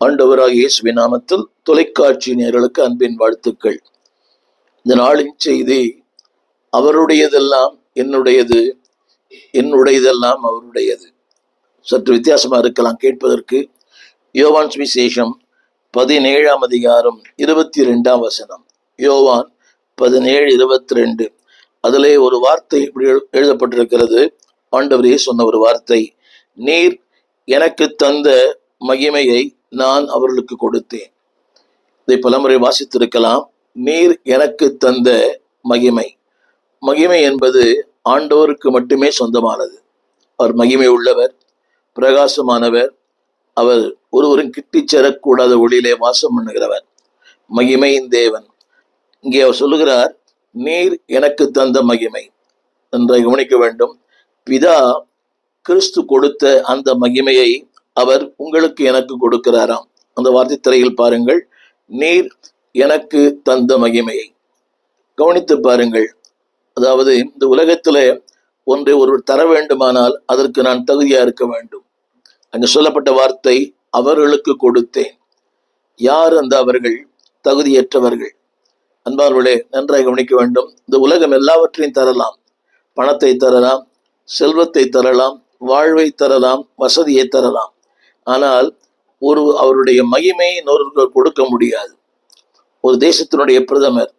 ஆண்டவராகிய இயேசுவின் நாமத்தில் தொலைக்காட்சி நேயர்களுக்கு அன்பின் வாழ்த்துக்கள். இந்த நாளின் செய்தி, அவருடையதெல்லாம் என்னுடையது, என்னுடையதெல்லாம் அவருடையது. சற்று வித்தியாசமா இருக்கலாம் கேட்பதற்கு. யோவான் சுவிசேஷம் 17ஆம் அதிகாரம் 22ஆம் வசனம். யோவான் 17:22. அதிலே ஒரு வார்த்தை இப்படி எழுதப்பட்டிருக்கிறது. ஆண்டவரே சொன்ன ஒரு வார்த்தை, நீர் எனக்கு தந்த மகிமையை நான் அவர்களுக்கு கொடுத்தேன். இதை பலமுறை வாசித்திருக்கலாம். நீர் எனக்கு தந்த மகிமை. மகிமை என்பது ஆண்டவருக்கு மட்டுமே சொந்தமானது. அவர் மகிமை உள்ளவர், பிரகாசமானவர். அவர் ஒருவரும் கிட்டிச் சேரக்கூடாத ஒளியிலே வாசம் பண்ணுகிறவர், மகிமையின் தேவன். இங்கே அவர் சொல்லுகிறார், நீர் எனக்கு தந்த மகிமை. நன்றாக கவனிக்க வேண்டும். பிதா கிறிஸ்து கொடுத்த அந்த மகிமையை அவர் உங்களுக்கு எனக்கு கொடுக்கிறாராம். அந்த வார்த்தை திரையில் பாருங்கள். நீர் எனக்கு தந்த மகிமையை கவனித்து பாருங்கள். அதாவது இந்த உலகத்துல ஒன்றை ஒருவர் தர வேண்டுமானால் அதற்கு நான் தகுதியா இருக்க வேண்டும். அங்கு சொல்லப்பட்ட வார்த்தை, அவர்களுக்கு கொடுத்தேன். யார் அந்த அவர்கள்? தகுதியற்றவர்கள். அன்பார்களே, நன்றாக கவனிக்க வேண்டும். இந்த உலகம் எல்லாவற்றையும் தரலாம். பணத்தை தரலாம், செல்வத்தை தரலாம், வாழ்வை தரலாம், வசதியை தரலாம். ஆனால் அவருடைய மகிமையை இன்னொருவர் கொடுக்க முடியாது. ஒரு தேசத்தினுடைய பிரதமர்,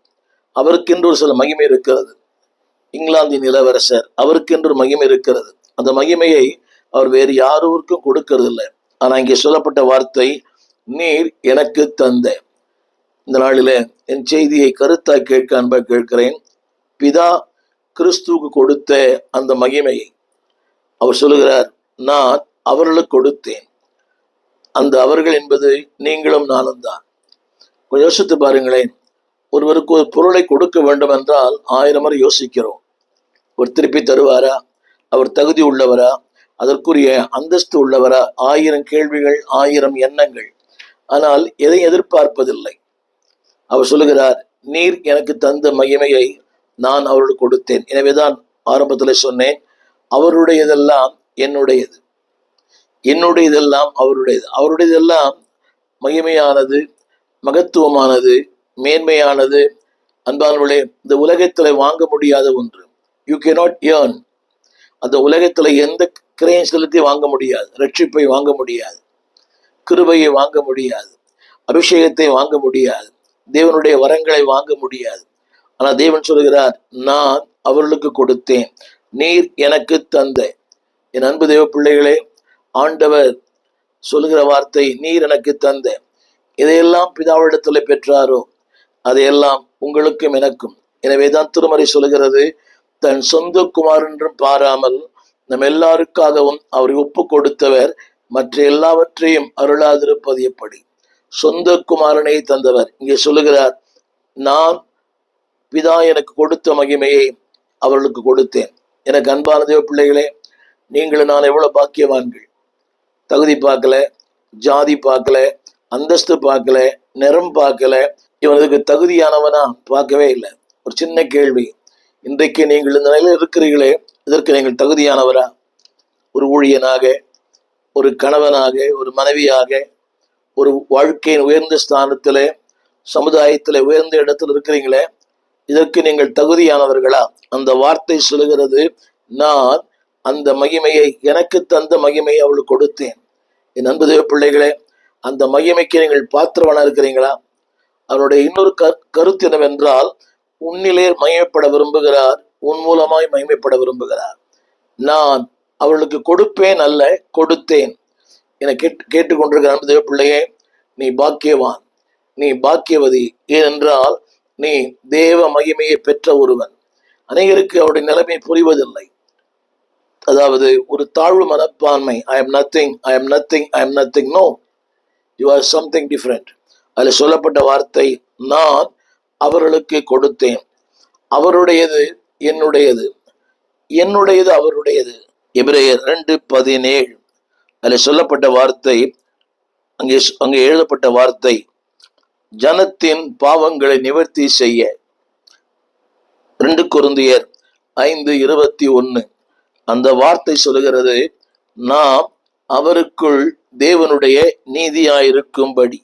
அவருக்கென்று ஒரு சில மகிமை இருக்கிறது. இங்கிலாந்தின் இளவரசர், அவருக்கென்று மகிமை இருக்கிறது. அந்த மகிமையை அவர் வேறு யாருக்கும் கொடுக்கிறது இல்லை. ஆனா இங்கே சொல்லப்பட்ட வார்த்தை, நீர் எனக்கு தந்த. இந்த நாளில என் செய்தியை கருத்தாய் கேட்க அன்பாக கேட்கிறேன். பிதா கிறிஸ்துவுக்கு கொடுத்த அந்த மகிமையை அவர் சொல்லுகிறார், நான் அவர்களுக்கு கொடுத்தேன். அந்த அவர்கள் என்பது நீங்களும் நானும் தான். கொஞ்சம் யோசித்து பாருங்களேன். ஒருவருக்கு ஒரு பொருளை கொடுக்க வேண்டும் என்றால் 1000 முறை யோசிக்கிறோம். அவர் திருப்பி தருவாரா? அவர் தகுதி உள்ளவரா? அதற்குரிய அந்தஸ்து உள்ளவரா? 1000 கேள்விகள், 1000 எண்ணங்கள். ஆனால் எதை எதிர்பார்ப்பதில்லை. அவர் சொல்லுகிறார், நீர் எனக்கு தந்த மகிமையை நான் அவர்களுக்கு கொடுத்தேன். எனவேதான் ஆரம்பத்தில் சொன்னேன், அவருடையதெல்லாம் என்னுடையது, என்னுடையதெல்லாம் அவருடையது. அவருடையதெல்லாம் மகிமையானது, மகத்துவமானது, மேன்மையானது. அன்பானவர்களே, இந்த உலகத்தில் வாங்க முடியாத ஒன்று. You cannot earn. அந்த உலகத்தில் எந்த கிரயம் செலுத்தி வாங்க முடியாது. ரட்சிப்பை வாங்க முடியாது, கிருபையை வாங்க முடியாது, அபிஷேகத்தை வாங்க முடியாது, தேவனுடைய வரங்களை வாங்க முடியாது. ஆனால் தேவன் சொல்கிறார், நான் அவர்களுக்கு கொடுத்தேன், நீர் எனக்கு தந்த. என் அன்பு தேவ பிள்ளைகளே, ஆண்டவர் சொல்லுகிற வார்த்தை, நீர் எனக்கு தந்த. இதையெல்லாம் பிதாவிடத்தில் பெற்றாரோ அதையெல்லாம் உங்களுக்கும் எனக்கும். எனவேதான் திருமறை சொல்லுகிறது, தன் சொந்த குமார் என்றும் பாராமல் நம் எல்லாருக்காகவும் அவரை ஒப்பு கொடுத்தவர் மற்ற எல்லாவற்றையும் அருளாதிருப்பது எப்படி? சொந்த குமாரனை தந்தவர். இங்கே சொல்லுகிறார், நான் பிதா எனக்கு கொடுத்த மகிமையை அவர்களுக்கு கொடுத்தேன். எனக்கு அன்பான தேவ பிள்ளைகளே, நீங்களும் நான் எவ்வளவு பாக்கியவான்கள். தகுதி பார்க்கல, ஜாதி பார்க்கல, அந்தஸ்து பார்க்கல, நிறம் பார்க்கல, இவனுக்கு தகுதியானவனா பார்க்கவே இல்லை. ஒரு சின்ன கேள்வி, இன்றைக்கு நீங்கள் இந்த நிலையில் இருக்கிறீர்களே, இதற்கு நீங்கள் தகுதியானவரா? ஒரு ஊழியனாக, ஒரு கணவனாக, ஒரு மனைவியாக, ஒரு வாழ்க்கையின் உயர்ந்த ஸ்தானத்திலே, சமுதாயத்தில் உயர்ந்த இடத்தில் இருக்கிறீங்களே, இதற்கு நீங்கள் தகுதியானவர்களா? அந்த வார்த்தை சொல்லுகிறது, நான் அந்த மகிமையை, எனக்கு தந்த மகிமையை அவளுக்கு கொடுத்தேன். என் அன்பு தேவ பிள்ளைகளே, அந்த மகிமைக்கு நீங்கள் பாத்திரவனா இருக்கிறீங்களா? அவருடைய இன்னொரு கருத்து என்னவென்றால், உன்னிலே மகிமைப்பட விரும்புகிறார், உன் மூலமாய் மகிமைப்பட விரும்புகிறார். நான் அவர்களுக்கு கொடுப்பேன் அல்ல, கொடுத்தேன் என கேட்டுக்கொண்டிருக்கிற அன்பு தேவ பிள்ளையே, நீ பாக்கியவான், நீ பாக்கியவதி. ஏனென்றால் நீ தேவ மகிமையை பெற்ற ஒருவன். அநேகருக்கு அவருடைய நிலைமை புரிவதில்லை. அதாவது ஒரு தாழ்வு மனப்பான்மை. I am nothing, I am nothing, I am nothing. No, you are something different. அதில் சொல்லப்பட்ட வார்த்தை, நான் அவர்களுக்கு கொடுத்தேன். அவருடையது என்னுடையது, என்னுடையது அவருடையது. எபிரேயர் 2:17. அதில் சொல்லப்பட்ட வார்த்தை, அங்கே எழுதப்பட்ட வார்த்தை, ஜனத்தின் பாவங்களை நிவர்த்தி செய்ய. 2 கொரிந்தியர் 5:21. அந்த வார்த்தை சொல்லுகிறது, நாம் அவருக்குள் தேவனுடைய நீதியாயிருக்கும்படி.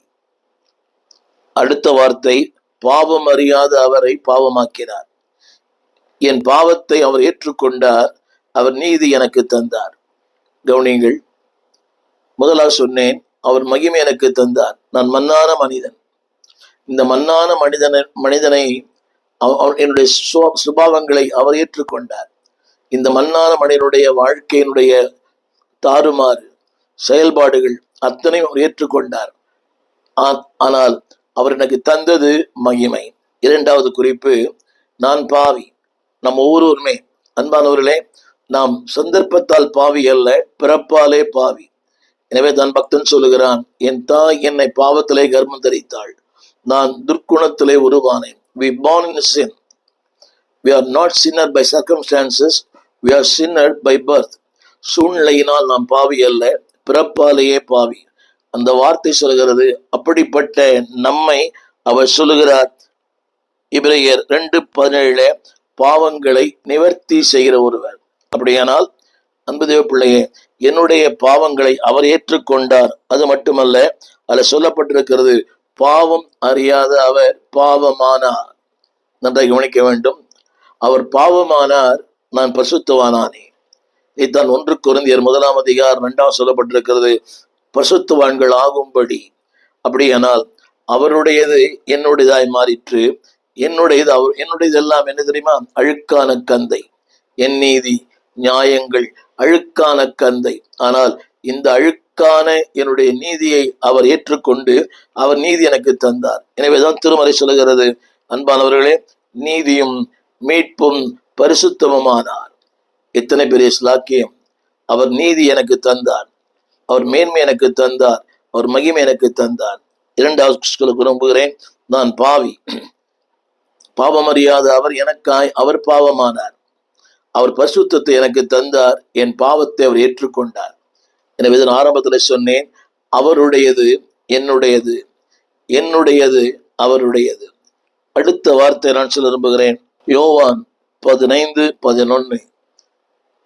அடுத்த வார்த்தை, பாவம் அறியாத அவரை பாவமாக்கினார். என் பாவத்தை அவர் ஏற்றுக்கொண்டார், அவர் நீதி எனக்கு தந்தார். கவனிங்கள், முதலாக சொன்னேன், அவர் மகிமை எனக்கு தந்தார். நான் மண்ணான மனிதன். இந்த மண்ணான மனிதனை என்னுடைய சுபாவங்களை அவர் ஏற்றுக்கொண்டார். இந்த மண்ணான மனிதனுடைய வாழ்க்கையினுடைய தாறுமாறு செயல்பாடுகள் அத்தனையும் அவர் ஏற்றுக்கொண்டார். ஆனால் அவர் எனக்கு தந்தது மகிமை. இரண்டாவது குறிப்பு, நான் பாவி. நம் ஒவ்வொருவருமே அன்பானவர்களே, நாம் சந்தர்ப்பத்தால் பாவி அல்ல, பிறப்பாலே பாவி. எனவே தான் பக்தன் சொல்லுகிறான், என் தாய் என்னை பாவத்திலே கர்ப்பம் தரித்தாள், நான் துர்க்குணத்திலே உருவானேன். We born in sin. We are not sinner by circumstances, we are sinner by birth. சூழ்நிலையினால் நாம் பாவி அல்ல, பிறப்பாலேயே பாவி. அந்த வார்த்தை சொல்கிறது. அப்படிப்பட்ட நம்மை அவர் சொல்லுகிறார் எபிரேயர் 2:17, பாவங்களை நிவர்த்தி செய்கிற ஒருவர். அப்படியானால் அன்பு தேவ பிள்ளையே, என்னுடைய பாவங்களை அவர் ஏற்றுக்கொண்டார். அது மட்டுமல்ல, அதில் சொல்லப்பட்டிருக்கிறது, பாவம் அறியாத அவர் பாவமானார். நன்றாக கவனிக்க வேண்டும். அவர் பாவமானார், நான் பரிசுத்தவானானே. இதைத்தான் 1 கொரிந்தியர் 1:2 சொல்லப்பட்டிருக்கிறது, பரிசுத்தவான்கள் ஆகும்படி. அப்படியானால் அவருடையது என்னுடையதாய் மாறிற்று. என்னுடையது எல்லாம் என்ன தெரியுமா? அழுக்கான கந்தை. என் நீதி நியாயங்கள் அழுக்கான கந்தை. ஆனால் இந்த அழுக்கான என்னுடைய நீதியை அவர் ஏற்றுக்கொண்டு அவர் நீதி எனக்கு தந்தார். எனவேதான் திருமறை சொல்லுகிறது, அன்பானவர்களே, நீதியும் மீட்பும் பரிசுத்தமுமானார். எத்தனை பெரிய ஸ்லாக்கியம்! அவர் நீதி எனக்கு தந்தார், அவர் மேன்மை எனக்கு தந்தார், அவர் மகிமை எனக்கு தந்தார். இரண்டாவது சொல்ல விரும்புகிறேன், நான் பாவி. பாவம் அறியாத அவர் எனக்காய் அவர் பாவமானார். அவர் பரிசுத்தத்தை எனக்கு தந்தார், என் பாவத்தை அவர் ஏற்றுக்கொண்டார். எனவே இதன் ஆரம்பத்தில் சொன்னேன், அவருடையது என்னுடையது, என்னுடையது அவருடையது. அடுத்த வார்த்தை நான் சொல்ல விரும்புகிறேன், யோவான் 15:11.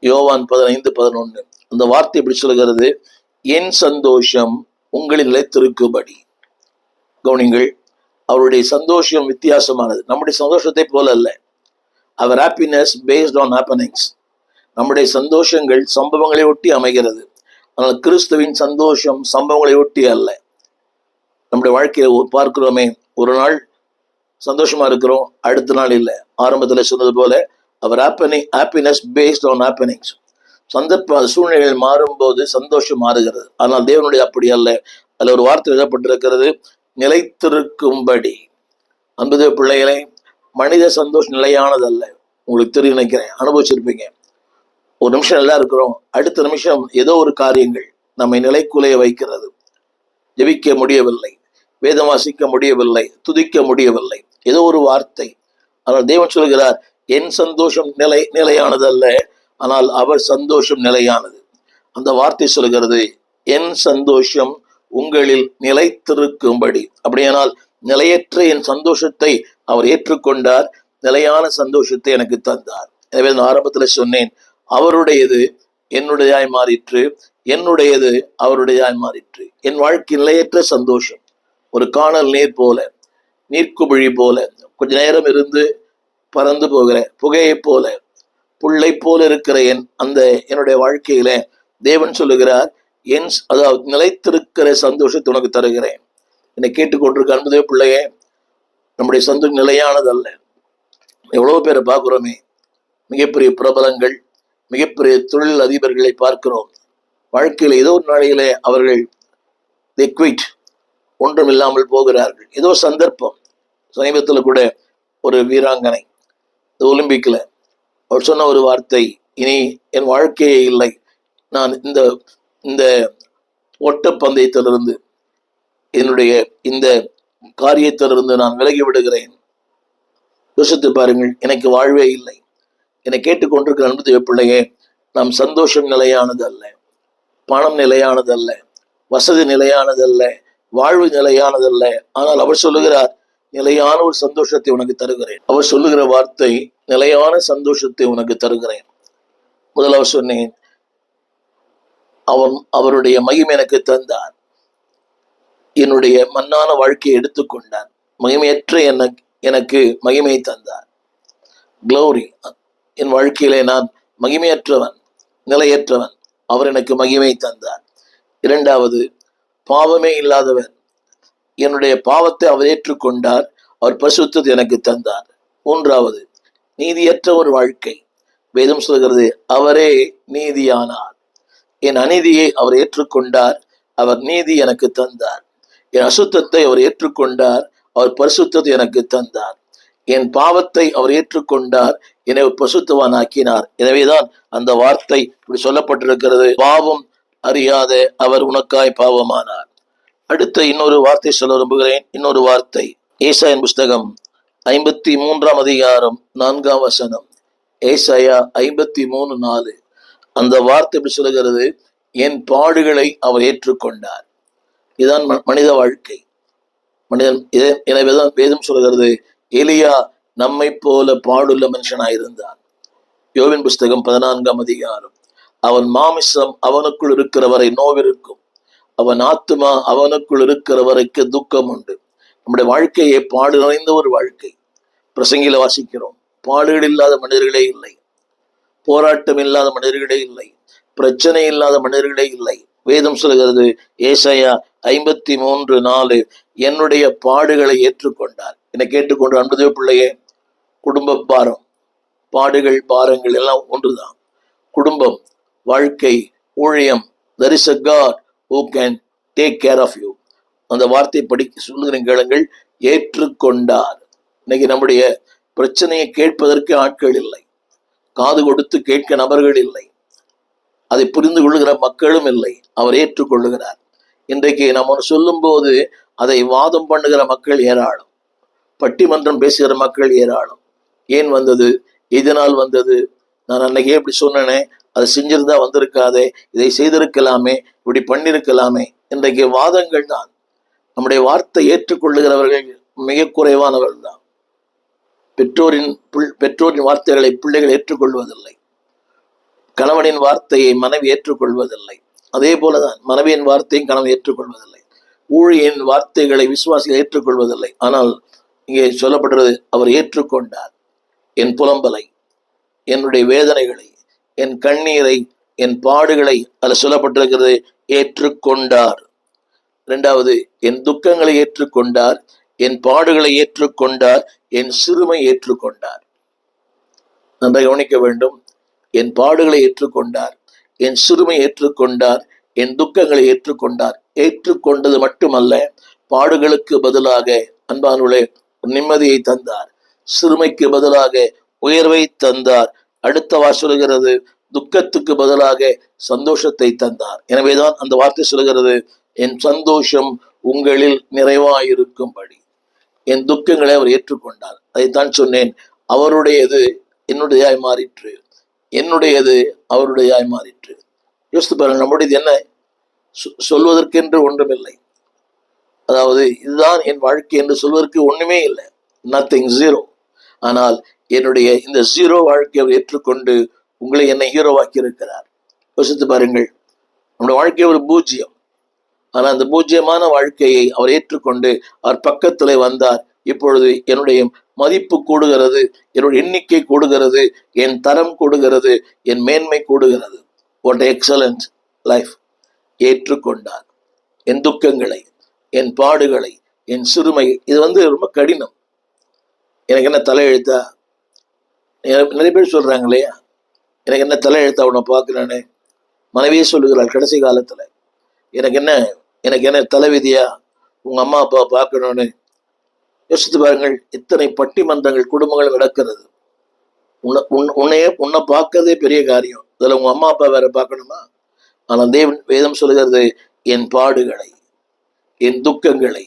யோவான் 15:11 அந்த வார்த்தை இப்படி சொல்கிறது, என் சந்தோஷம் உங்களில் நிலைத்திருக்கும்படி. கவனிங்கள், அவருடைய சந்தோஷம் வித்தியாசமானது. நம்முடைய சந்தோஷத்தை போல அல்ல. அவர் ஹாப்பினஸ் பேஸ்ட் ஆன் ஹேப்பனிங்ஸ். நம்முடைய சந்தோஷங்கள் சம்பவங்களை ஒட்டி அமைகிறது. ஆனால் கிறிஸ்துவின் சந்தோஷம் சம்பவங்களை ஒட்டி அல்ல. நம்முடைய வாழ்க்கையை பார்க்கிறோமே, ஒரு நாள் சந்தோஷமா இருக்கிறோம், அடுத்த நாள் இல்லை. ஆரம்பத்தில் சொன்னது போல அவர் ஹாப்பினஸ் பேஸ்ட் ஆன் ஹேப்பனிங்ஸ். சந்தர்ப்ப சூழ்நிலைகள் மாறும்போது சந்தோஷம் மாறுகிறது. ஆனால் தேவனுடைய அப்படி அல்ல. அதில் ஒரு வார்த்தை எழுதப்பட்டிருக்கிறது, நிலைத்திருக்கும்படி. அன்பு பிள்ளைகளை, மனித சந்தோஷம் நிலையானதல்ல. உங்களுக்கு தெரியும் நினைக்கிறேன், அனுபவிச்சிருப்பீங்க. ஒரு நிமிஷம் நல்லா இருக்கிறோம், அடுத்த நிமிஷம் ஏதோ ஒரு காரியங்கள் நம்மை நிலைக்குலைய வைக்கிறது. ஜெபிக்க முடியவில்லை, வேதம் வாசிக்க முடியவில்லை, துதிக்க முடியவில்லை, ஏதோ ஒரு வார்த்தை. ஆனால் தேவன் சொல்கிறார், என் சந்தோஷம் நிலையானதல்ல, ஆனால் அவர் சந்தோஷம் நிலையானது. அந்த வார்த்தை சொல்கிறது, என் சந்தோஷம் உங்களில் நிலைத்திருக்கும்படி. அப்படியானால் நிலையற்ற என் சந்தோஷத்தை அவர் ஏற்றுக்கொண்டார், நிலையான சந்தோஷத்தை எனக்கு தந்தார். எனவே நான் ஆரம்பத்தில் சொன்னேன், அவருடையது என்னுடையதாய் மாறிற்று, என்னுடையது அவருடையதாய் மாறிற்று. என் வாழ்க்கை நிலையற்ற சந்தோஷம் ஒரு காணல் நீர் போல, நீர்க்குமிழி போல, கொஞ்ச நேரம் இருந்து பறந்து போகிற புகையை போல, புல்லை போல இருக்கிற என்னுடைய வாழ்க்கையில தேவன் சொல்லுகிறார், அதாவது நிலைத்திருக்கிற சந்தோஷத்தை உனக்கு தருகிறேன். என்னை கேட்டுக்கொண்டிருக்க அன்புதே பிள்ளையே, நம்முடைய சந்தோஷம் நிலையானதல்ல. எவ்வளவு பேரை பார்க்கிறோமே, மிகப்பெரிய பிரபலங்கள், மிகப்பெரிய தொழில் அதிபர்களை பார்க்கிறோம். வாழ்க்கையில ஏதோ ஒரு நாளையிலே அவர்கள் ஒன்றும் இல்லாமல் போகிறார்கள். ஏதோ சந்தர்ப்பம். சமீபத்தில் கூட ஒரு வீராங்கனை ஒலிம்பிக்ல அவர் சொன்ன ஒரு வார்த்தை, இனி என் வாழ்க்கையே இல்லை, நான் இந்த ஓட்டப்பந்தயத்திலிருந்து, என்னுடைய இந்த காரியத்திலிருந்து நான் விலகி விடுகிறேன். யோசித்து பாருங்கள், எனக்கு வாழ்வே இல்லை. என்னை கேட்டுக்கொண்டிருக்கிற அன்பு பிள்ளையே, நாம் சந்தோஷம் நிலையானது அல்ல, பணம் நிலையானதல்ல, வசதி நிலையானதல்ல, வாழ்வு நிலையானதல்ல. ஆனால் அவர் சொல்லுகிறார், நிலையான ஒரு சந்தோஷத்தை உனக்கு தருகிறேன். அவர் சொல்லுகிற வார்த்தை, நிலையான சந்தோஷத்தை உனக்கு தருகிறேன். முதலாவது சொன்னேன், அவருடைய மகிமை எனக்கு தந்தார். என்னுடைய மண்ணான வாழ்க்கையை எடுத்துக்கொண்டார். மகிமையற்ற எனக்கு மகிமை தந்தார். க்ளோரி. என் வாழ்க்கையிலே நான் மகிமையற்றவன், நிலையற்றவன். அவர் எனக்கு மகிமை தந்தார். இரண்டாவது, பாவமே இல்லாதவர். என்னுடைய பாவத்தை அவர் ஏற்றுக்கொண்டார். அவர் பரிசுத்தத்தை எனக்கு தந்தார். மூன்றாவது, நீதியற்ற ஒரு வாழ்க்கை. வேதம் சொல்கிறது அவரே நீதியானார். என் அநீதியை அவர் ஏற்றுக்கொண்டார். அவர் நீதி எனக்கு தந்தார். என் அசுத்தத்தை அவர் ஏற்றுக்கொண்டார். அவர் பரிசுத்தத்தை எனக்கு தந்தார். என் பாவத்தை அவர் ஏற்றுக்கொண்டார். என்னை பரிசுத்தவான் ஆக்கினார். எனவேதான் அந்த வார்த்தை இப்படி சொல்லப்பட்டிருக்கிறது, பாவம் அறியாத அவர் உனக்காய் பாவமானார். அடுத்த இன்னொரு வார்த்தை சொல்ல விரும்புகிறேன். இன்னொரு வார்த்தை ஏசாயின் புஸ்தகம் 53 அதிகாரம் 4 ஏசாயா 53:4. அந்த வார்த்தை எப்படி சொல்லுகிறது, என் பாடுகளை அவர் ஏற்றுக்கொண்டார். இதுதான் மனித வாழ்க்கை. மனிதன் எனவேதான் வேதம் சொல்கிறது, எலியா நம்மை போல பாடுள்ள மனுஷனாயிருந்தான். யோவின் புஸ்தகம் 14 அதிகாரம். அவன் மாமிசம் அவனுக்குள் இருக்கிறவரை நோவிருக்கும், அவன் ஆத்துமா அவனுக்குள் இருக்கிறவரைக்கு துக்கம் உண்டு. நம்முடைய வாழ்க்கையை பாடு நிறைந்த ஒரு வாழ்க்கை. பிரசங்கில வாசிக்கிறோம், பாடுகள் இல்லாத மனிதர்களே இல்லை, போராட்டம் இல்லாத மனிதர்களே இல்லை, பிரச்சனை இல்லாத மனிதர்களே இல்லை. வேதம் சொல்கிறது ஏசாயா 53:4, என்னுடைய பாடுகளை ஏற்றுக்கொண்டார். என்னை கேட்டுக்கொண்டு அன்புதே பிள்ளையே, குடும்ப பாரம், பாடுகள், பாரங்கள் எல்லாம் ஒன்றுதான். குடும்பம், வாழ்க்கை, ஊழியம், there is a God who can take care of you. அந்த வார்த்தை படிக்க சொல்லுகிறேன், கேளுங்கள். ஏற்றுக்கொண்டார். இன்னைக்கு நம்முடைய பிரச்சனையை கேட்பதற்கு ஆட்கள் இல்லை, காது கொடுத்து கேட்க நபர்கள் இல்லை, அதை புரிந்து கொள்ளுகிற மக்களும் இல்லை. அவர் ஏற்றுக்கொள்ளுகிறார். இன்றைக்கு நம்ம சொல்லும் போது அதை வாதம் பண்ணுகிற மக்கள் ஏராளம், பட்டிமன்றம் பேசுகிற மக்கள் ஏராளம். ஏன் வந்தது, இதனால் வந்தது, நான் அன்னைக்கே இப்படி சொன்னேனே, அதை செஞ்சிருந்தா வந்திருக்காதே, இதை செய்திருக்கலாமே, இப்படி பண்ணிருக்கலாமே. இன்றைக்கு வாதங்கள் தான். நம்முடைய வார்த்தை ஏற்றுக்கொள்ளுகிறவர்கள் மிக குறைவானவர்கள் தான். பெற்றோரின் வார்த்தைகளை பிள்ளைகள் ஏற்றுக்கொள்வதில்லை. கணவனின் வார்த்தையை மனைவி ஏற்றுக்கொள்வதில்லை. அதே போலதான் மனைவியின் வார்த்தையும் கணவன் ஏற்றுக்கொள்வதில்லை. ஊழியின் வார்த்தைகளை விசுவாசிகள் ஏற்றுக்கொள்வதில்லை. ஆனால் இங்கே சொல்லப்படுறது, அவர் ஏற்றுக்கொண்டார். என் புலம்பலை, என்னுடைய வேதனைகளை, என் கண்ணீரை, என் பாடுகளை, அதில் சொல்லப்பட்டிருக்கிறது, ஏற்றுக்கொண்டார். இரண்டாவது, என் துக்கங்களை ஏற்றுக்கொண்டார், என் பாடுகளை ஏற்றுக்கொண்டார், என் சிறுமை ஏற்றுக்கொண்டார். நன்றாக கவனிக்க வேண்டும். என் பாடுகளை ஏற்றுக்கொண்டார், என் சிறுமை ஏற்றுக்கொண்டார், என் துக்கங்களை ஏற்றுக்கொண்டார். ஏற்றுக்கொண்டது மட்டுமல்ல, பாடுகளுக்கு பதிலாக அன்பானுள்ளே நிம்மதியை தந்தார், சிறுமைக்கு பதிலாக உயர்வை தந்தார். அடுத்த சொல்கிறது, துக்கத்துக்கு பதிலாக சந்தோஷத்தை தந்தார். எனவேதான் அந்த வார்த்தை சொல்கிறது, என் சந்தோஷம் உங்களில் நிறைவாயிருக்கும்படி. என் துக்கங்களை அவர் ஏற்றுக்கொண்டார். அதைத்தான் சொன்னேன், அவருடையது என்னுடையதாய் மாறிற்று, என்னுடையது அவருடையதாய் மாறிற்று. யோசித்து பாருங்கள், நம்முடையது என்ன, சொல்வதற்கென்று ஒன்றுமில்லை. அதாவது இதுதான் என் வாழ்க்கை என்று சொல்வதற்கு ஒண்ணுமே இல்லை, நத்திங், ஜீரோ. ஆனால் என்னுடைய இந்த ஜீரோ வாழ்க்கையை அவர் ஏற்றுக்கொண்டு உங்களை என்னை ஹீரோவாக்கி இருக்கிறார். யோசித்து பாருங்கள், நம்முடைய வாழ்க்கை ஒரு பூஜ்ஜியம். ஆனால் அந்த பூஜ்ஜியமான வாழ்க்கையை அவர் ஏற்றுக்கொண்டு அவர் பக்கத்தில் வந்தார். இப்பொழுது என்னுடைய மதிப்பு கூடுகிறது, என்னுடைய எண்ணிக்கை கூடுகிறது, என் தரம் கூடுகிறது, என் மேன்மை கூடுகிறது. What excellent life. ஏற்றுக்கொண்டார். என் துக்கங்களை, என் பாடுகளை, என் சிறுமை. இது ரொம்ப கடினம். எனக்கு என்ன தலையெழுத்தா? நிறைய பேர் சொல்றாங்க இல்லையா, எனக்கு என்ன தலையெழுத்தா உன்னை பார்க்கிறேன்னு. மனைவியே சொல்லுகிறாள் கடைசி காலத்துல, எனக்கு என்ன தலைவிதியா உங்க அம்மா அப்பா பார்க்கணும்னு. யோசித்து பாருங்கள், இத்தனை பட்டிமன்றங்கள் குடும்பங்கள் நடக்கிறது. உன்னை பார்க்கறதே பெரிய காரியம், இதுல உங்க அம்மா அப்பா வேற பார்க்கணுமா? ஆனால் தேவன் வேதம் சொல்கிறது, என் பாடுகளை, என் துக்கங்களை,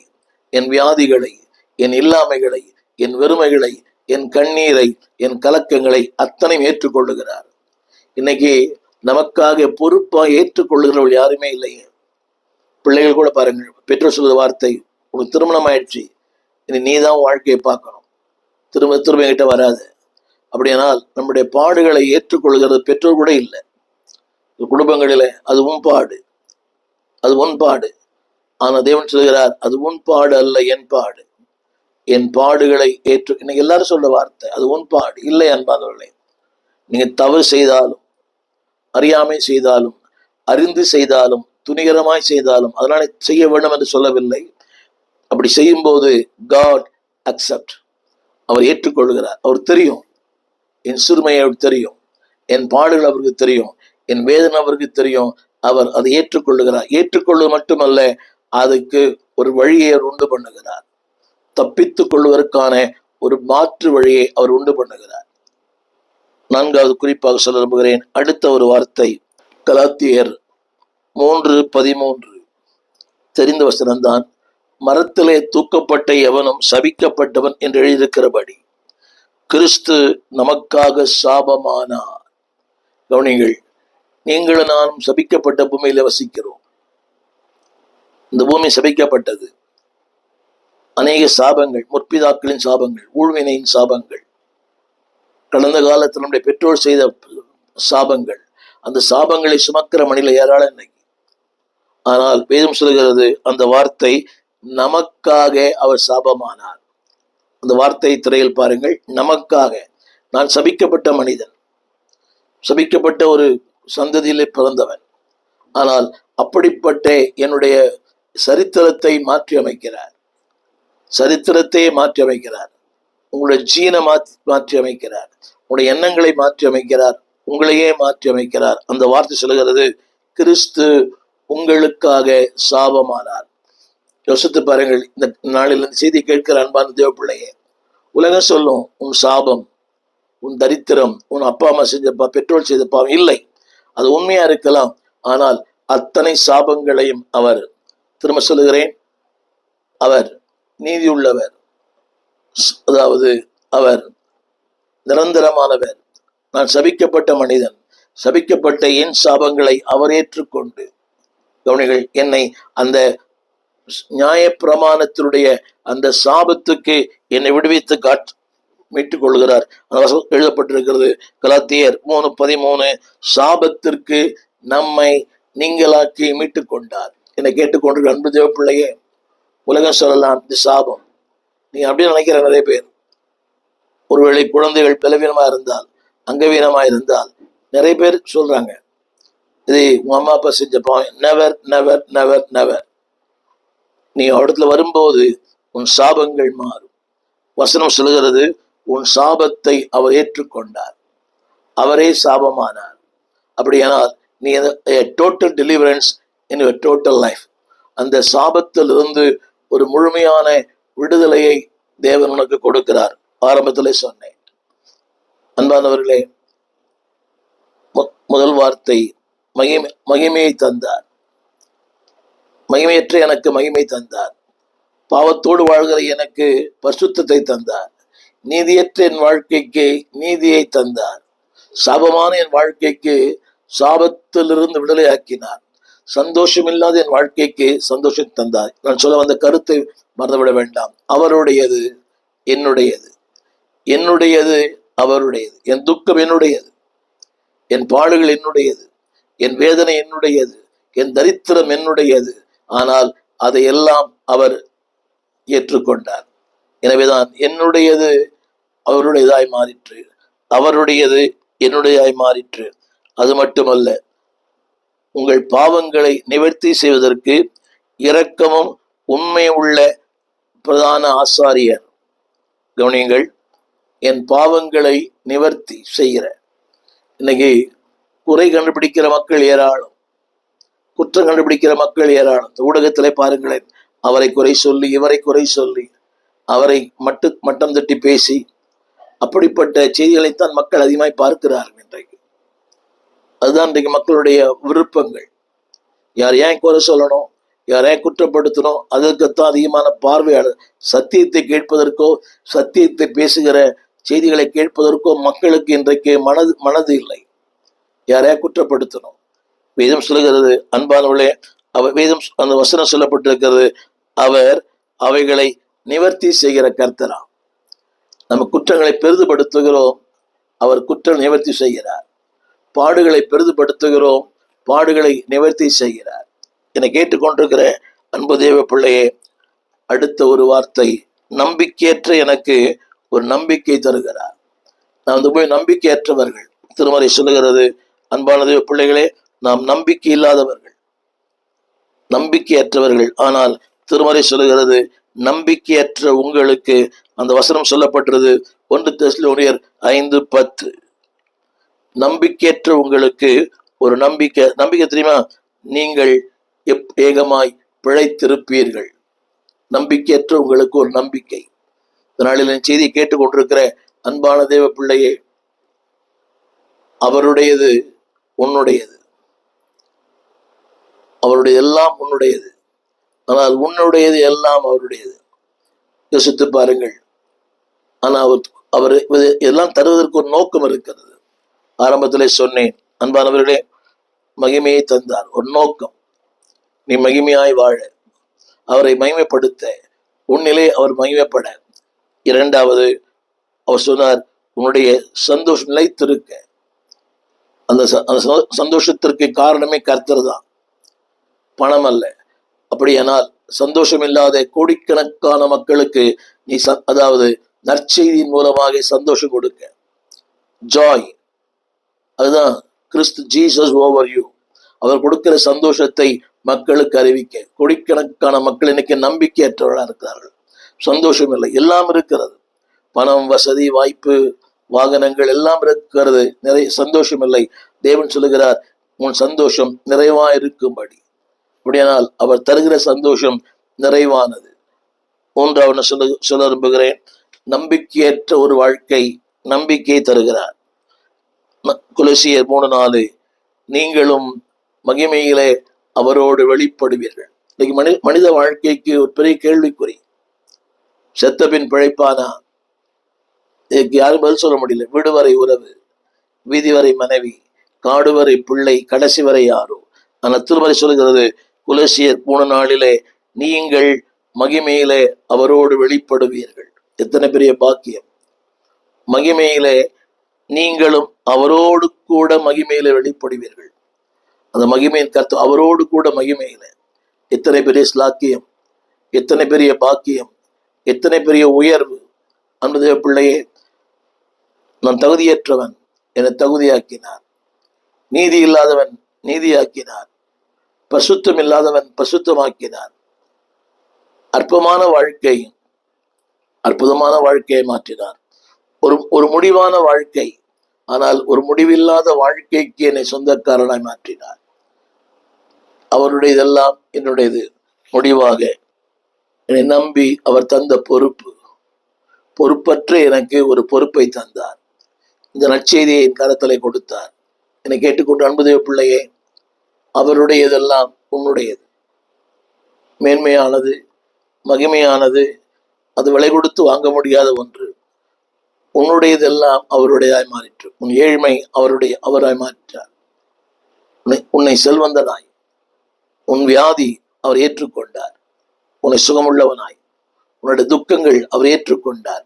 என் வியாதிகளை, என் இல்லாமைகளை, என் வெறுமைகளை, என் கண்ணீரை, என் கலக்கங்களை அத்தனையும் ஏற்றுக்கொள்ளுகிறார். இன்னைக்கு நமக்காக பொறுப்பா ஏற்றுக்கொள்ளுகிறவர்கள் யாருமே இல்லையே. பிள்ளைகள் கூட பாருங்கள், பெற்றோர் சொல்கிற வார்த்தை, உனக்கு திருமணம் ஆயிடுச்சு, இனி நீ தான் வாழ்க்கையை பார்க்கணும், திரும்ப என்கிட்ட வராது. அப்படியானால் நம்முடைய பாடுகளை ஏற்றுக்கொள்கிறது பெற்றோர் கூட இல்லை. குடும்பங்களிலே அது உன்பாடு, அது உன்பாடு. ஆனா தேவன் சொல்கிறார், அது உன்பாடு அல்ல, என் பாடு. என் பாடுகளை ஏற்று, இன்னைக்கு எல்லாரும் சொல்ற வார்த்தை அது உன்பாடு. இல்லை அன்பானவர்களே, நீங்க தவறு செய்தாலும், அறியாமை செய்தாலும், அறிந்து செய்தாலும், துணிகரமாய் செய்தாலும், அதனால செய்ய வேண்டும் என்று சொல்லவில்லை. அப்படி செய்யும் போது காட் அக்செப்ட், அவர் ஏற்றுக்கொள்கிறார். அவர் தெரியும், என் சிறுமையை அவருக்கு தெரியும், என் பாடுகள் அவருக்கு தெரியும், என் வேதனை அவருக்கு தெரியும். அவர் அதை ஏற்றுக்கொள்ளுகிறார். ஏற்றுக்கொள்வது மட்டுமல்ல, அதுக்கு ஒரு வழியை அவர் உண்டு பண்ணுகிறார். தப்பித்துக் கொள்வதற்கான ஒரு மாற்று வழியை அவர் உண்டு பண்ணுகிறார். நான்காவது குறிப்பாக சொல்ல விரும்புகிறேன். அடுத்த ஒரு வார்த்தை கலாத்தியர் 3:13, தெரிந்த வசனம்தான். மரத்திலே தூக்கப்பட்ட எவனும் சபிக்கப்பட்டவன் என்று எழுதியிருக்கிறபடி கிறிஸ்து நமக்காக சாபமானார். கவனிங்கள், நீங்களும் நானும் சபிக்கப்பட்ட பூமியில வசிக்கிறோம். இந்த பூமி சபிக்கப்பட்டது. அநேக சாபங்கள், முற்பிதாக்களின் சாபங்கள், ஊழ்வினையின் சாபங்கள், கடந்த காலத்தில் நம்முடைய பெற்றோர் செய்த சாபங்கள், அந்த சாபங்களை சுமக்கிற மனித ஏராளம் இன்னைக்கு. ஆனால் வேதம் சொல்கிறது, அந்த வார்த்தை நமக்காக அவர் சாபமானார். அந்த வார்த்தையை திரையில் பாருங்கள். நமக்காக. நான் சபிக்கப்பட்ட மனிதன், சபிக்கப்பட்ட ஒரு சந்ததியிலே பிறந்தவன். ஆனால் அப்படிப்பட்ட என்னுடைய சரித்திரத்தை மாற்றி அமைக்கிறார். சரித்திரத்தையே மாற்றி அமைக்கிறார். உங்களுடைய ஜீனை மாற்றி அமைக்கிறார். உங்களுடைய எண்ணங்களை மாற்றி அமைக்கிறார். உங்களையே மாற்றி அமைக்கிறார். அந்த வார்த்தை சொல்கிறது, கிறிஸ்து உங்களுக்காக சாபமானார். யோசித்து பாருங்கள். இந்த நாளில் இந்த செய்தி கேட்கிற அன்பான தேவ பிள்ளையே, உலகம் சொல்லும் உன் சாபம், உன் தரித்திரம், உன் அப்பா அம்மா செஞ்ச பெற்றோர் செய்த பாவம் இல்லை, அது உண்மையா இருக்கலாம். ஆனால் அத்தனை சாபங்களையும் அவர், திரும்ப சொல்லுகிறேன், அவர் நீதி உள்ளவர். அதாவது அவர் நிரந்தரமானவர். நான் சபிக்கப்பட்ட மனிதன், சபிக்கப்பட்ட என் சாபங்களை அவர் ஏற்றுக்கொண்டு, கவனிகள், என்னை அந்த நியாய பிரமாணத்தினுடைய அந்த சாபத்துக்கு என்னை விடுவித்து மீட்டுக் கொள்கிறார். எழுதப்பட்டிருக்கிறது கலாத்தியர் 3:13, சாபத்திற்கு நம்மை நீங்களாக்கி மீட்டுக் கொண்டார். என்னை கேட்டுக்கொண்டிருக்கிற அன்பு தேவ பிள்ளையே, உலகம் சொல்லலாம் இது சாபம், நீ அப்படியே நினைக்கிற நிறைய பேர். ஒருவேளை குழந்தைகள் பலவீனமா இருந்தால், அங்கவீனமா இருந்தால், நிறைய பேர் சொல்றாங்க, இது உங்க அம்மா அப்பா செஞ்ச பாவம். Never never never never. நீ இடத்துல வரும்போது உன் சாபங்கள் மாறும். வசனம் சொல்கிறது, உன் சாபத்தை அவர் ஏற்றுக்கொண்டார், அவரே சாபமானார். அப்படியானால் நீ total deliverance in your total life. அந்த சாபத்தில் இருந்து ஒரு முழுமையான விடுதலையை தேவன் உனக்கு கொடுக்கிறார். ஆரம்பத்திலே சொன்னேன் அன்பானவர்களே, முதல் வார்த்தை மகிமையை தந்தார். மகிமையற்ற எனக்கு மகிமை தந்தார். பாவத்தோடு வாழ்கிற எனக்கு பரிசுத்தத்தை தந்தார். நீதியற்ற என் வாழ்க்கைக்கு நீதியை தந்தார். சாபமான என் வாழ்க்கைக்கு சாபத்திலிருந்து விடுதலை ஆக்கினார். சந்தோஷம் இல்லாத என் வாழ்க்கைக்கு சந்தோஷம் தந்தார். நான் சொல்ல வந்த கருத்தை மறந்துவிட வேண்டாம். அவருடையது என்னுடையது, என்னுடையது அவருடையது. என் துக்கம் என்னுடையது, என் பாடுகள் என்னுடையது, என் வேதனை என்னுடையது, என் தரித்திரம் என்னுடையது. ஆனால் அதையெல்லாம் அவர் ஏற்றுக்கொண்டார். எனவேதான் என்னுடையது அவருடையதாய் மாறிற்று, அவருடையது என்னுடையதாய் மாறிற்று. அது மட்டுமல்ல, உங்கள் பாவங்களை நிவர்த்தி செய்வதற்கு இரக்கமும் உண்மை உள்ள பிரதான ஆசாரியர். கவனியுங்கள், என் பாவங்களை நிவர்த்தி செய்கிற. இன்னைக்கு குறை கண்டுபிடிக்கிற மக்கள் ஏராளம், குற்றம் கண்டுபிடிக்கிற மக்கள் ஏராளம். ஊடகத்திலே பாருங்களேன், அவரை குறை சொல்லி, இவரை குறை சொல்லி, அவரை மட்டம் தட்டி பேசி, அப்படிப்பட்ட செய்திகளைத்தான் மக்கள் அதிகமாய் பார்க்கிறார்கள் இன்றைக்கு. அதுதான் இன்றைக்கு மக்களுடைய விருப்பங்கள். யார் ஏன் குறை சொல்லணும், யார் ஏன் குற்றப்படுத்தணும், அதற்குத்தான் அதிகமான பார்வையாளர். சத்தியத்தை கேட்பதற்கோ, சத்தியத்தை பேசுகிற செய்திகளை கேட்பதற்கோ மக்களுக்கு இன்றைக்கு மனது இல்லை. யாரையா குற்றப்படுத்தணும். வேதம் சொல்லுகிறது அன்பானவர்களே, வேதம் அந்த வசனம் சொல்லப்பட்டிருக்கிறது, அவர் அவைகளை நிவர்த்தி செய்கிற கர்த்தரா. நம்ம குற்றங்களை பெரிதுபடுத்துகிறோம், அவர் குற்றம் நிவர்த்தி செய்கிறார். பாடுகளை பெரிதுபடுத்துகிறோம், பாடுகளை நிவர்த்தி செய்கிறார். என்னை கேட்டுக்கொண்டிருக்கிற அன்பு தேவ பிள்ளையே, அடுத்த ஒரு வார்த்தை, நம்பிக்கையற்ற எனக்கு ஒரு நம்பிக்கை தருகிறார். நாம் போய் நம்பிக்கையற்றவர்கள். திருமறை சொல்லுகிறது, அன்பான தேவ பிள்ளைகளே, நாம் நம்பிக்கை இல்லாதவர்கள், நம்பிக்கையற்றவர்கள். ஆனால் திருமறை சொல்லுகிறது, நம்பிக்கையற்ற உங்களுக்கு, அந்த வசனம் சொல்லப்பட்டது 1 தெசலோனியர் 5:10. நம்பிக்கையற்ற உங்களுக்கு ஒரு நம்பிக்கை தெரியுமா? நீங்கள் ஏகமாய் பிழைத்திருப்பீர்கள். நம்பிக்கையற்ற உங்களுக்கு ஒரு நம்பிக்கை. இதனால என் செய்தியை கேட்டுக்கொண்டிருக்கிற அன்பான தேவ பிள்ளையே, அவருடையது உன்னுடையது, அவருடைய எல்லாம் உன்னுடையது. ஆனால் உன்னுடையது எல்லாம் அவருடையது. யோசித்து பாருங்கள். ஆனால் அவர் எல்லாம் தருவதற்கு ஒரு நோக்கம் இருக்கிறது. ஆரம்பத்திலே சொன்னேன், அன்பானவர்களே, மகிமையை தந்தார், ஒரு நோக்கம். நீ மகிமையாய் வாழ, அவரை மகிமைப்படுத்த, உன்னிலே அவர் மகிமைப்பட. இரண்டாவது, அவர் சொன்னார், உன்னுடைய சந்தோஷம் நிலைத்திருக்க. அந்த சந்தோஷத்திற்கு காரணமே கர்த்தர் தான், பணம் அல்ல. அப்படியானால் சந்தோஷம் இல்லாத கோடிக்கணக்கான மக்களுக்கு நீ அதாவது நற்செய்தியின் மூலமாக சந்தோஷம் கொடுக்க. ஜாய், அதுதான் கிறிஸ்து ஜீசஸ் ஓவர் யூ. அவர் கொடுக்கிற சந்தோஷத்தை மக்களுக்கு அறிவிக்க. கோடிக்கணக்கான மக்கள் இன்னைக்கு நம்பிக்கையற்றவர்களாக இருக்கிறார்கள். சந்தோஷம் இல்லை. எல்லாம் இருக்கிறது, பணம், வசதி, வாய்ப்பு, வாகனங்கள் எல்லாம் இருக்கிறது, நிறைய சந்தோஷம் இல்லை. தேவன் சொல்லுகிறார், உன் சந்தோஷம் நிறைவா இருக்கும்படி. அப்படியானால் அவர் தருகிற சந்தோஷம் நிறைவானது. மூன்றாவது சொல்ல விரும்புகிறேன், நம்பிக்கையற்ற ஒரு வாழ்க்கை நம்பிக்கையை தருகிறார். கொலோசியர் 3:4, நீங்களும் மகிமையிலே அவரோடு வெளிப்படுவீர்கள். இன்னைக்கு மனித வாழ்க்கைக்கு ஒரு பெரிய கேள்விக்குறி. செத்த பின் பிழைப்பானா? இதுக்கு யாரும் பதில் சொல்ல முடியல. வீடு வரை உறவு, வீதி வரை மனைவி, காடு வரை பிள்ளை, கடைசி வரை யாரோ. ஆனால் திருமறை சொல்லுகிறது, கொலோசியர் 3:4, நீங்கள் மகிமையிலே அவரோடு வெளிப்படுவீர்கள். எத்தனை பெரிய பாக்கியம்! மகிமையிலே நீங்களும் அவரோடு கூட மகிமையில வெளிப்படுவீர்கள். அந்த மகிமையின் கருத்து அவரோடு கூட மகிமையில. எத்தனை பெரிய ஸ்லாக்கியம், எத்தனை பெரிய பாக்கியம், எத்தனை பெரிய உயர்வு! அன்பு பிள்ளையே, நான் தகுதியற்றவன், என்னை தகுதியாக்கினார். நீதி இல்லாதவன் நீதியாக்கினார். பசுத்தம் இல்லாதவன் பசுத்தமாக்கினார். அற்பமான வாழ்க்கை, அற்புதமான வாழ்க்கையை மாற்றினார். ஒரு முடிவான வாழ்க்கை, ஆனால் ஒரு முடிவில்லாத வாழ்க்கைக்கு என்னை சொந்தக்காரனாய் மாற்றினார். அவருடையதெல்லாம் என்னுடையது. முடிவாக என்னை நம்பி அவர் தந்த பொறுப்பற்ற எனக்கு ஒரு பொறுப்பை தந்தார். இந்த நற்செய்தியை என் கரத்தலை கொடுத்தார். என்னை கேட்டுக்கொண்டு அன்பு தேவ பிள்ளையே, அவருடையதெல்லாம் உன்னுடையது. மேன்மையானது, மகிமையானது, அது விலை கொடுத்து வாங்க முடியாத ஒன்று. உன்னுடையதெல்லாம் அவருடையதாய் மாறிற்று. உன் ஏழ்மை அவராய் மாற்றார். உன்னை செல்வந்தனாய், உன் வியாதி அவர் ஏற்றுக்கொண்டார். உன்னை சுகமுள்ளவனாய், உன்னுடைய துக்கங்கள் அவர் ஏற்றுக்கொண்டார்.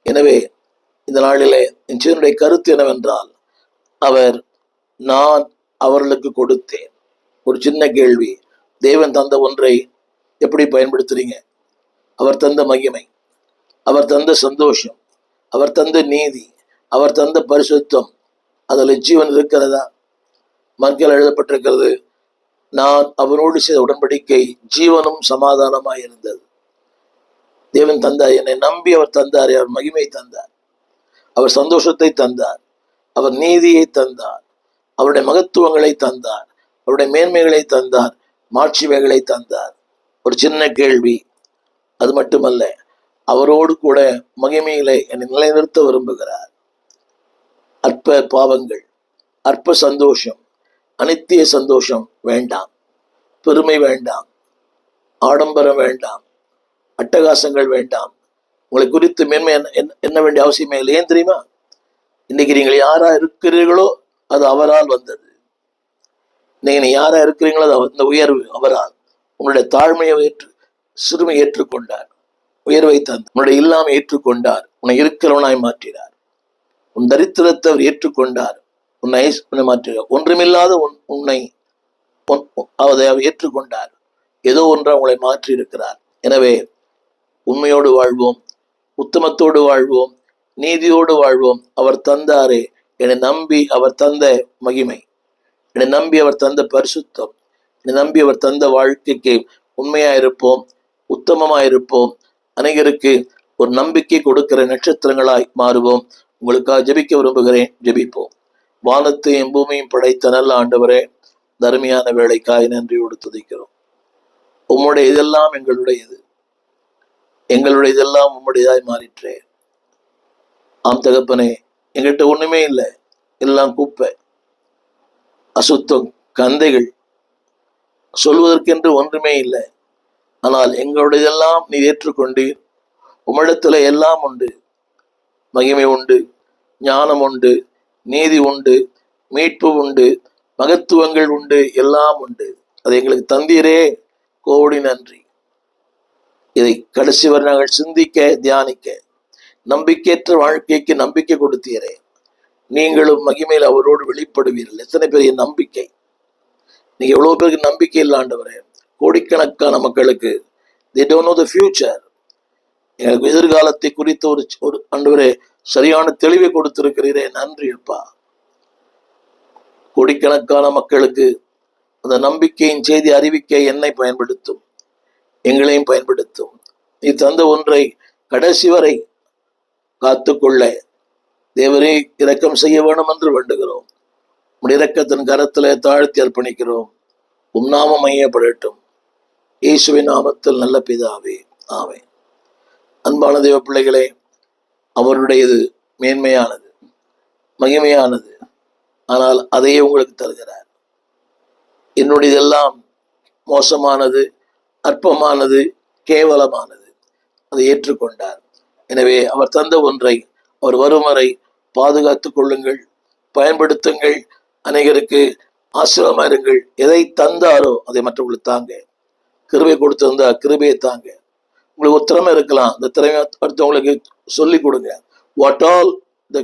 எனவே இந்த நாளிலே என்னுடைய கருத்து என்னவென்றால், நான் அவர்களுக்கு கொடுத்தேன். ஒரு சின்ன கேள்வி, தேவன் தந்த ஒன்றை எப்படி பயன்படுத்துறீங்க? அவர் தந்த மகிமை, அவர் தந்த சந்தோஷம், அவர் தந்த நீதி, அவர் தந்த பரிசுத்தம், அதில் ஜீவன் இருக்கிறதா? மக்கள் எழுதப்பட்டிருக்கிறது, நான் அவரோடு செய்த உடன்படிக்கை ஜீவனும் சமாதானமாய் இருந்தது. தேவன் தந்தார், என்னை நம்பி அவர் தந்தார், அவர் மகிமை தந்தார், அவர் சந்தோஷத்தை தந்தார், அவர் நீதியை தந்தார், அவருடைய மகத்துவங்களை தந்தார், அவருடைய மேன்மைகளை தந்தார், மாட்சிமைகளை தந்தார். ஒரு சின்ன கேள்வி, அது மட்டுமல்ல, அவரோடு கூட மகிமையிலே என்னை நிலைநிறுத்த விரும்புகிறார். அற்ப பாவங்கள், அற்ப சந்தோஷம், அனித்திய சந்தோஷம் வேண்டாம், பெருமை வேண்டாம், ஆடம்பரம் வேண்டாம், அட்டகாசங்கள் வேண்டாம். உங்களை குறித்து மேன்மை என்ன வேண்டிய அவசியமே இல்லை. ஏன் தெரியுமா? இன்னைக்கு நீங்கள் யாரா இருக்கிறீர்களோ அது அவரால் வந்தது. நீங்க யாரா இருக்கிறீங்களோ அது அந்த உயர்வு அவரால். உங்களுடைய தாழ்மையை சிறுமை ஏற்றுக்கொண்டார், உயர்வை தந்தார். உன்னுடைய இல்லாமை ஏற்றுக்கொண்டார், உன்னை இருக்கிறவனாய் மாற்றினார். உன் தரித்திரத்தை அவர் ஏற்றுக்கொண்டார், உன்னை மாற்றினார். ஒன்றுமில்லாத உன்னை அதை அவர் ஏற்றுக்கொண்டார். ஏதோ ஒன்று அவங்களை மாற்றி இருக்கிறார். எனவே உண்மையோடு வாழ்வோம், உத்தமத்தோடு வாழ்வோம், நீதியோடு வாழ்வோம். அவர் தந்தாரே, என்னை நம்பி அவர் தந்த மகிமை, என்னை நம்பி அவர் தந்த பரிசுத்தம், என்னை நம்பி அவர் தந்த வாழ்க்கைக்கு உண்மையாயிருப்போம், உத்தமமாயிருப்போம். அநேகருக்கு ஒரு நம்பிக்கை கொடுக்கிற நட்சத்திரங்களாய் மாறுவோம். உங்களுக்காக ஜெபிக்க விரும்புகிறேன். ஜெபிப்போம். வானத்தையும் பூமியும் படைத்த நல்ல ஆண்டவரே, தர்மியான வேலைக்காய் நன்றியோடு துதிக்கிறோம். உம்முடைய இதெல்லாம் எங்களுடையது, எங்களுடைய இதெல்லாம் உம்முடையதாய் மாறிற்றே. ஆம் தகப்பனே, எங்கிட்ட ஒண்ணுமே இல்லை, எல்லாம் குப்பை, அசுத்தம், கந்தைகள், சொல்வதற்கென்று ஒன்றுமே இல்லை. ஆனால் எங்களுடையதெல்லாம் நீ ஏற்றுக்கொண்டீர். உம்மிடத்துல எல்லாம் உண்டு. மகிமை உண்டு, ஞானம் உண்டு, நீதி உண்டு, மீட்பு உண்டு, மகத்துவங்கள் உண்டு, எல்லாம் உண்டு. அதை எங்களுக்கு தந்தீரே, கோடி நன்றி. இதை கடைசி வரை நாங்கள் சிந்திக்க, தியானிக்க, நம்பிக்கையற்ற வாழ்க்கைக்கு நம்பிக்கை கொடுத்தீரே. நீங்களும் மகிமையில் அவரோடு வெளிப்படுவீர்கள். எத்தனை பெரிய நம்பிக்கை! நீங்க எவ்வளவு பேருக்கு நம்பிக்கை இல்லை ஆண்டவரே. கோடிக்கணக்கான மக்களுக்கு they don't know the future. எனக்கு எதிர்காலத்தை குறித்த ஒரு ஆண்டவரே சரியான தெளிவை கொடுத்திருக்கிறீரே, நன்றி அப்பா. கோடிக்கணக்கான மக்களுக்கு அந்த நம்பிக்கையின் செய்தி அறிவிக்க என்னை பயன்படுத்தும், எங்களையும் பயன்படுத்தும். நீ தந்த ஒன்றை கடைசி வரை காத்துக்கொள்ள தேவரே இரக்கம் செய்ய வேணும் என்று வேண்டுகிறோம். உம்முடைய இரக்கத்தின் கரத்திலே தாழ்த்தி அர்ப்பணிக்கிறோம். உம் நாமம் மையப்படட்டும். இயேசுவின் நாமத்தில் நல்ல பிதாவே, ஆமென். அன்பான தேவ பிள்ளைகளே, அவருடையது மேன்மையானது, மகிமையானது. ஆனால் அதையே உங்களுக்கு தருகிறார். என்னுடையதெல்லாம் மோசமானது, அற்பமானது, கேவலமானது. அதை ஏற்றுக்கொண்டார். எனவே அவர் தந்த ஒன்றை அவர் வரும் வரை பாதுகாத்துக் கொள்ளுங்கள், பயன்படுத்துங்கள், அநேகருக்கு ஆசீர்வாதமா இருங்கள். எதை தந்தாரோ அதை மற்றவங்களுக்கு தாங்க. கிருபை கொடுத்திருந்தா கிருபையை தாங்க. உங்களுக்கு ஒரு திறமை இருக்கலாம், அந்த திறமை அடுத்தவங்களுக்கு சொல்லிக் கொடுங்க. What all the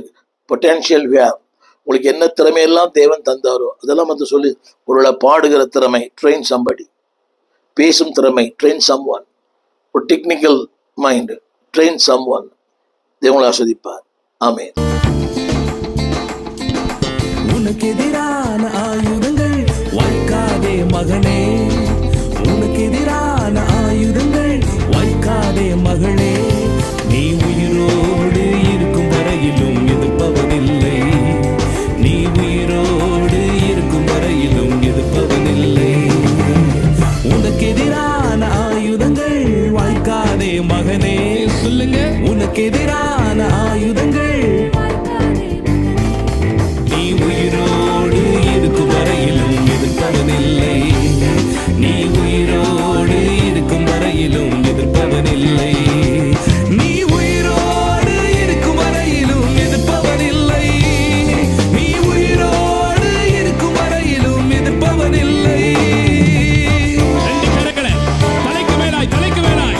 potential we have, உங்களுக்கு என்ன திறமையெல்லாம் தேவன் தந்தாரோ அதெல்லாம் வந்து சொல்லி. ஒருவேளை பாடுகிற திறமை, ட்ரெயின் சம்படி. பேசும் திறமை, ட்ரெயின் சம் ஒன். ஒரு technical mind, train someone. தேவனை ஆஸ்வதிப்பார். ஆமென். உனக்கு எதிரான ஆயுதங்கள் வாய்க்காதே மகனே, உனக்கு எதிரான ஆயுதங்கள் வாய்க்காதே மகளே. நீ உயிரோடு இருக்கும் வரையிலும் எதிர்ப்பவனில்லை, நீ உயிரோடு இருக்கும் வரையிலும் எதிர்ப்பவனில்லை. உனக்கு எதிரான ஆயுதங்கள் வாய்க்காதே மகனே, சொல்லுங்க. உனக்கு எதிரான ஆயுதங்கள் நீ உயிரோடு இருக்கும் வரையிலும் எதிர்ப்பவனில்லை, நீ உயிரோடு இருக்கும் வரையிலும் எதிர்ப்பவனில்லை, நீ உயிரோடு இருக்கும் வரையிலும் எதிர்ப்பவனில்லை, நீ உயிரோடு இருக்கும் வரையிலும் எதிர்ப்பவனில்லை. தலைக்கு மேலாய், தலைக்கு மேலாய்.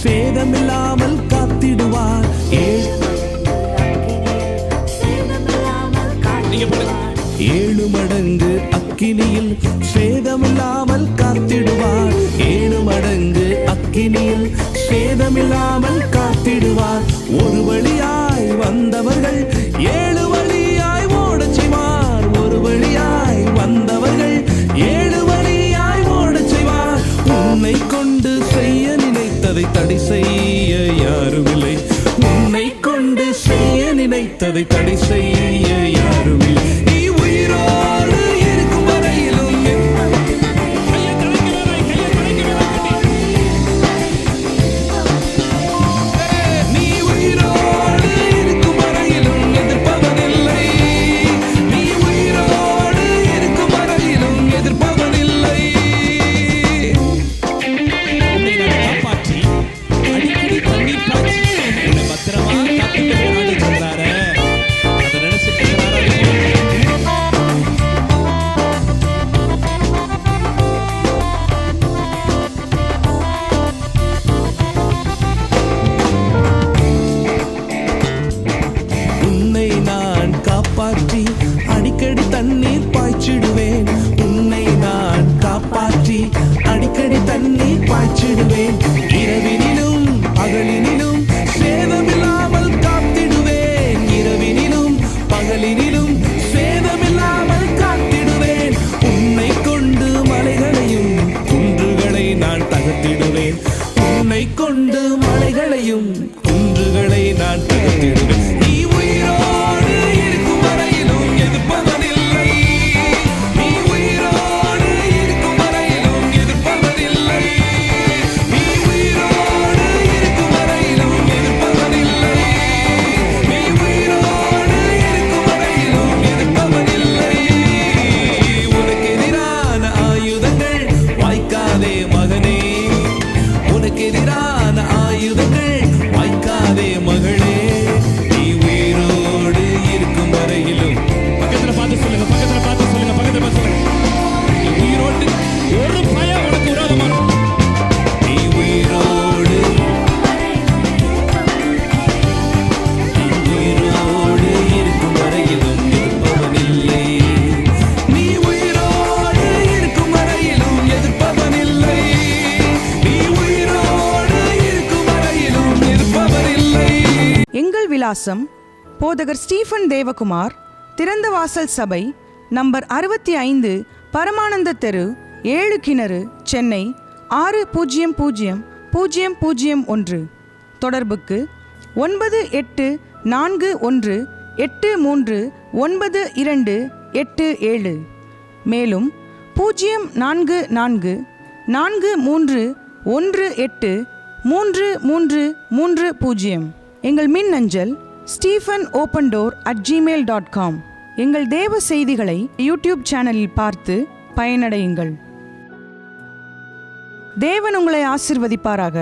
சேதமில்லாமல் காத்திடுவார். ஏழு மடங்கு அக்கினியில் சேதமில்லாமல் காத்திடுவார், ஏழு மடங்கு அக்கினியில் சேதமில்லாமல் காத்திடுவார். ஒரு வழியாய் வந்தவர்கள் ஏழு வழியாய் ஓடச் செய்வார், ஒரு வழியாய் வந்தவர்கள் ஏழு வழியாய் ஓடச் செய்வார். உன்னை கொண்டு செய்ய நினைத்ததை தடை செய்ய யாருமில்லை, உன்னை கொண்டு செய்ய நினைத்ததை தடை செய்ய யாருமில்லை. நீ உயிரோடு இருக்கும் வரையிலும் நீ உயிரோடு இருக்கும் வரையிலும் எதிர்ப்பவனில்லை, நீ உயிரோடு இருக்கும் வரையிலும் எதிர்ப்பவனில்லை. பத்திரமா காத்துட்டு சொல்றாரு. அதை நினைச்சிட்டு விலாசம்: போதகர் ஸ்டீஃபன் தேவகுமார், திறந்த வாசல் சபை, நம்பர் 65, பரமானந்த தெரு, 7 கிணறு, சென்னை 600001. தொடர்புக்கு 9841839287. மேலும் 0444183330. எங்கள் மின்னஞ்சல் stephen.opendoor@gmail.com. எங்கள் தேவ செய்திகளை யூடியூப் சேனலில் பார்த்து பயனடையுங்கள். தேவன் உங்களை ஆசீர்வதிப்பாராக.